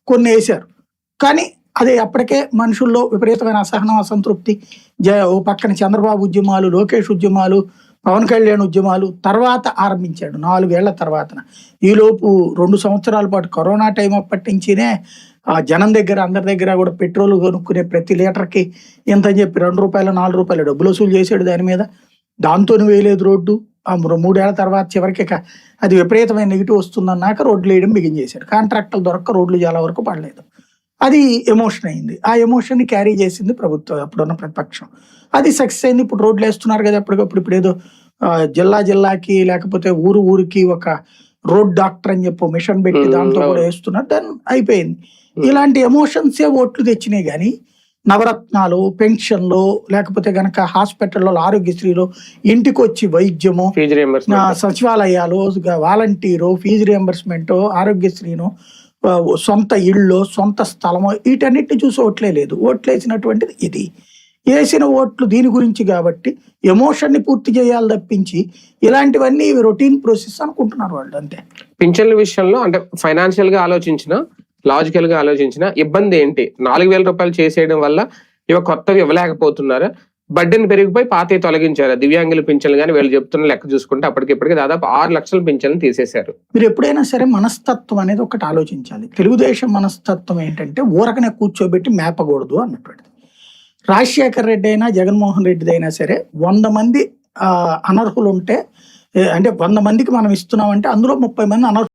కొన్ని వేశారు. కానీ అది అప్పటికే మనుషుల్లో విపరీతమైన అసహనం, అసంతృప్తి. ఓ పక్కన చంద్రబాబు ఉద్యమాలు, లోకేష్ ఉద్యమాలు, పవన్ కళ్యాణ్ ఉద్యమాలు తర్వాత ఆరంభించాడు 4 ఏళ్ల తర్వాతన. ఈలోపు 2 సంవత్సరాల పాటు కరోనా టైం అప్పటి నుంచినే జనం దగ్గర అందరి దగ్గర కూడా పెట్రోల్ కొనుక్కునే ప్రతి లీటర్కి ఎంత అని చెప్పి ₹2 ₹4 డబ్బులు వసూలు చేశాడు దాని మీద. దాంతోనే వేయలేదు రోడ్డు. 3 ఏళ్ల తర్వాత చివరికి అది విపరీతమైన నెగిటివ్ వస్తుందన్నాక రోడ్లు వేయడం బిగిన్ చేశాడు. కాంట్రాక్టర్లు దొరక్క రోడ్లు చాలా వరకు పడలేదు. అది ఎమోషన్ అయింది. ఆ ఎమోషన్ని క్యారీ చేసింది ప్రభుత్వం, అప్పుడున్న ప్రతిపక్షం. అది సక్సెస్ అయింది. ఇప్పుడు రోడ్లు వేస్తున్నారు కదా ఎప్పటికప్పుడు. ఇప్పుడు ఏదో జిల్లాకి లేకపోతే ఊరికి ఒక రోడ్ డాక్టర్ అని చెప్పి మిషన్ పెట్టి దాంతో కూడా వేస్తున్నారు. దాన్ని అయిపోయింది. ఇలాంటి ఎమోషన్సే ఓట్లు తెచ్చినాయి కానీ నవరత్నాలు, పెన్షన్లు, లేకపోతే గనక హాస్పిటల్లో ఆరోగ్యశ్రీలో ఇంటికి వచ్చి వైద్యము, సచివాలయాలు, వాలంటీరు, ఫీజు రియంబర్స్మెంట్, ఆరోగ్యశ్రీను, సొంత ఇళ్ళు, సొంత స్థలము, వీటన్నిటిని చూసి ఓట్లే లేదు. ఓట్లేసినటువంటిది ఇది. వేసిన ఓట్లు దీని గురించి కాబట్టి ఎమోషన్ని పూర్తి చేయాలి తప్పించి ఇలాంటివన్నీ రొటీన్ ప్రాసెస్ అనుకుంటున్నారు వాళ్ళు అంతే. పింఛన్ల విషయంలో అంటే ఫైనాన్షియల్ గా ఆలోచించిన, లాజికల్ గా ఆలోచించిన ఇబ్బంది ఏంటి? ₹4,000 చేసేయడం వల్ల ఇవి కొత్తవి ఇవ్వలేకపోతున్నారా? బడ్డెన్ పెరిగిపోయి పాతే తొలగించారు. దివ్యాంగుల పింఛన్లు కానీ వీళ్ళు చెప్తున్న లెక్క చూసుకుంటే అప్పటికిప్పటికి దాదాపు 6 లక్షల పింఛన్లు తీసేశారు. మీరు ఎప్పుడైనా సరే మనస్తత్వం అనేది ఒకటి ఆలోచించాలి. తెలుగుదేశం మనస్తత్వం ఏంటంటే ఊరకనే కూర్చోబెట్టి మేపకూడదు అన్నటువంటిది. రాజశేఖర్ రెడ్డి అయినా జగన్మోహన్ రెడ్డి అయినా సరే 100 మంది అనర్హులు ఉంటే, అంటే 100 మందికి మనం ఇస్తున్నామంటే అందులో 30 మంది అనర్హులు.